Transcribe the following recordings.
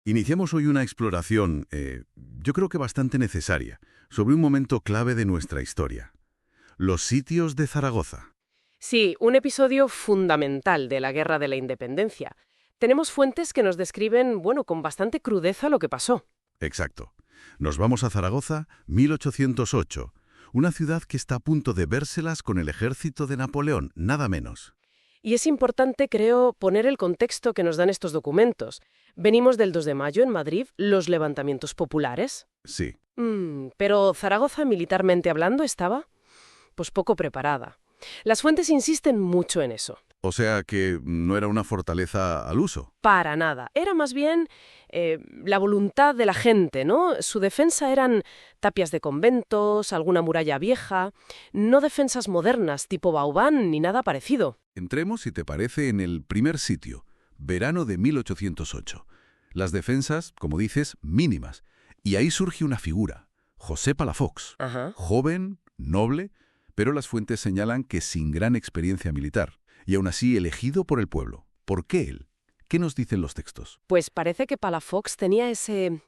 Iniciamos hoy una exploración, yo creo que bastante necesaria, sobre un momento clave de nuestra historia. Los sitios de Zaragoza. Sí, un episodio fundamental de la Guerra de la Independencia. Tenemos fuentes que nos describen, bueno, con bastante crudeza lo que pasó. Exacto. Nos vamos a Zaragoza, 1808, una ciudad que está a punto de vérselas con el ejército de Napoleón, nada menos. Y es importante, creo, poner el contexto que nos dan estos documentos. Venimos del 2 de mayo en Madrid, los levantamientos populares. Sí. Pero Zaragoza, militarmente hablando, estaba, pues poco preparada. Las fuentes insisten mucho en eso. O sea que no era una fortaleza al uso. Para nada. Era más bien la voluntad de la gente, ¿no? Su defensa eran tapias de conventos, alguna muralla vieja, no defensas modernas tipo Vauban ni nada parecido. Entremos, si te parece, en el primer sitio, verano de 1808. Las defensas, como dices, mínimas. Y ahí surge una figura, José Palafox. Ajá. Joven, noble, pero las fuentes señalan que sin gran experiencia militar, y aún así elegido por el pueblo. ¿Por qué él? ¿Qué nos dicen los textos? Pues parece que Palafox tenía ese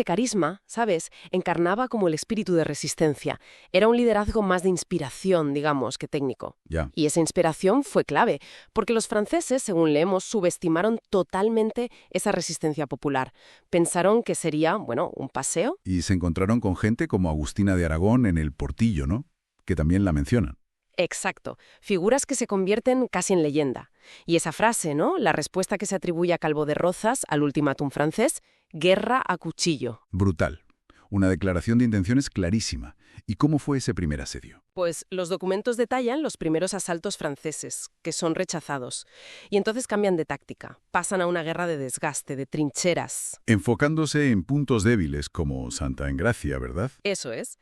carisma, ¿sabes? Encarnaba como el espíritu de resistencia. Era un liderazgo más de inspiración, digamos, que técnico. Ya. Y esa inspiración fue clave, porque los franceses, según leemos, subestimaron totalmente esa resistencia popular. Pensaron que sería, bueno, un paseo. Y se encontraron con gente como Agustina de Aragón en el Portillo, ¿no? Que también la mencionan. Exacto, figuras que se convierten casi en leyenda. Y esa frase, ¿no? La respuesta que se atribuye a Calvo de Rozas al ultimátum francés, guerra a cuchillo. Brutal. Una declaración de intenciones clarísima. ¿Y cómo fue ese primer asedio? Pues los documentos detallan los primeros asaltos franceses, que son rechazados. Y entonces cambian de táctica. Pasan a una guerra de desgaste, de trincheras. Enfocándose en puntos débiles como Santa Engracia, ¿verdad? Eso es.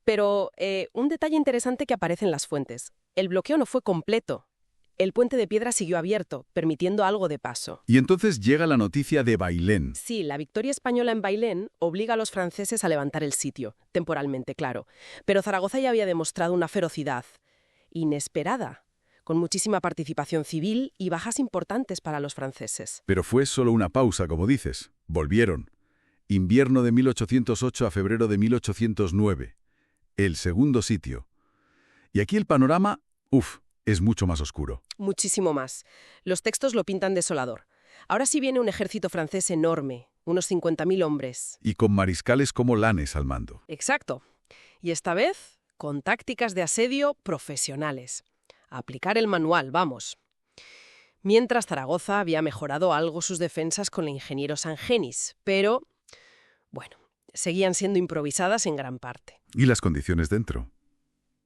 Pero un detalle interesante que aparece en las fuentes. El bloqueo no fue completo. El puente de piedra siguió abierto, permitiendo algo de paso. Y entonces llega la noticia de Bailén. Sí, la victoria española en Bailén obliga a los franceses a levantar el sitio, temporalmente, claro. Pero Zaragoza ya había demostrado una ferocidad inesperada, con muchísima participación civil y bajas importantes para los franceses. Pero fue solo una pausa, como dices. Volvieron. Invierno de 1808 a febrero de 1809. El segundo sitio. Y aquí el panorama, es mucho más oscuro. Muchísimo más. Los textos lo pintan desolador. Ahora sí viene un ejército francés enorme, unos 50.000 hombres. Y con mariscales como Lanes al mando. Exacto. Y esta vez, con tácticas de asedio profesionales. A aplicar el manual, vamos. Mientras Zaragoza había mejorado algo sus defensas con el ingeniero Sangenis, pero, bueno, seguían siendo improvisadas en gran parte. ¿Y las condiciones dentro?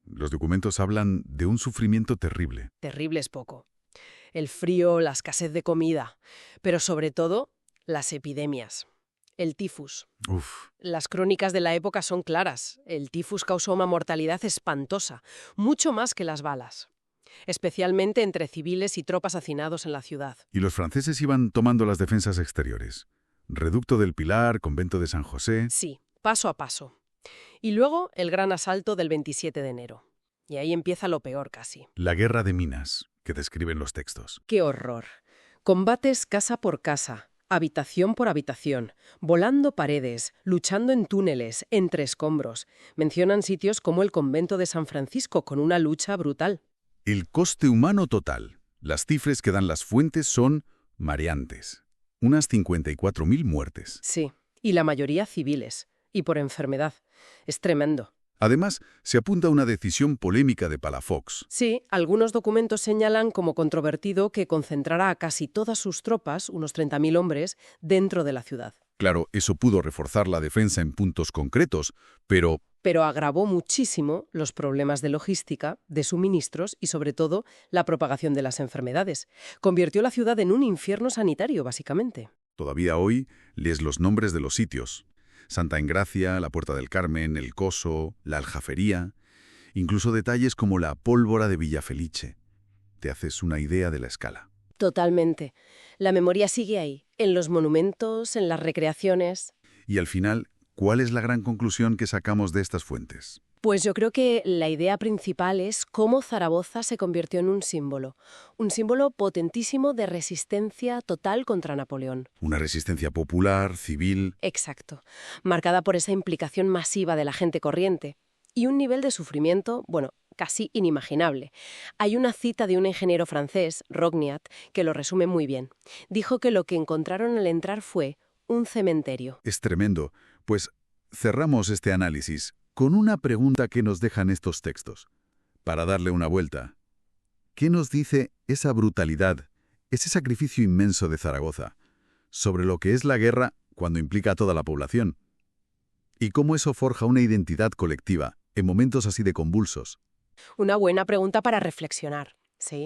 Los documentos hablan de un sufrimiento terrible. Terrible es poco. El frío, la escasez de comida, pero sobre todo, las epidemias. El tifus. Las crónicas de la época son claras. El tifus causó una mortalidad espantosa, mucho más que las balas. Especialmente entre civiles y tropas hacinados en la ciudad. Y los franceses iban tomando las defensas exteriores. Reducto del Pilar, convento de San José. Sí, paso a paso. Y luego el gran asalto del 27 de enero. Y ahí empieza lo peor casi. La guerra de Minas, que describen los textos. ¡Qué horror! Combates casa por casa, habitación por habitación, volando paredes, luchando en túneles, entre escombros. Mencionan sitios como el convento de San Francisco con una lucha brutal. El coste humano total. Las cifras que dan las fuentes son mareantes. Unas 54.000 muertes. Sí, y la mayoría civiles. Y por enfermedad. Es tremendo. Además, se apunta a una decisión polémica de Palafox. Sí, algunos documentos señalan como controvertido que concentrará a casi todas sus tropas, unos 30.000 hombres, dentro de la ciudad. Claro, eso pudo reforzar la defensa en puntos concretos, pero agravó muchísimo los problemas de logística, de suministros y, sobre todo, la propagación de las enfermedades. Convirtió la ciudad en un infierno sanitario, básicamente. todavía hoy lees los nombres de los sitios. Santa Engracia, la Puerta del Carmen, el Coso, la Aljafería, incluso detalles como la pólvora de Villafelice. Te haces una idea de la escala. Totalmente. La memoria sigue ahí, en los monumentos, en las recreaciones. Y al final, ¿cuál es la gran conclusión que sacamos de estas fuentes? Pues yo creo que la idea principal es cómo Zaragoza se convirtió en un símbolo potentísimo de resistencia total contra Napoleón. Una resistencia popular, civil. Exacto, marcada por esa implicación masiva de la gente corriente y un nivel de sufrimiento, bueno, casi inimaginable. Hay una cita de un ingeniero francés, Rogniat, que lo resume muy bien. Dijo que lo que encontraron al entrar fue un cementerio. Es tremendo. Pues cerramos este análisis con una pregunta que nos dejan estos textos. Para darle una vuelta, ¿qué nos dice esa brutalidad, ese sacrificio inmenso de Zaragoza, sobre lo que es la guerra cuando implica a toda la población? ¿Y cómo eso forja una identidad colectiva en momentos así de convulsos? Una buena pregunta para reflexionar, sí.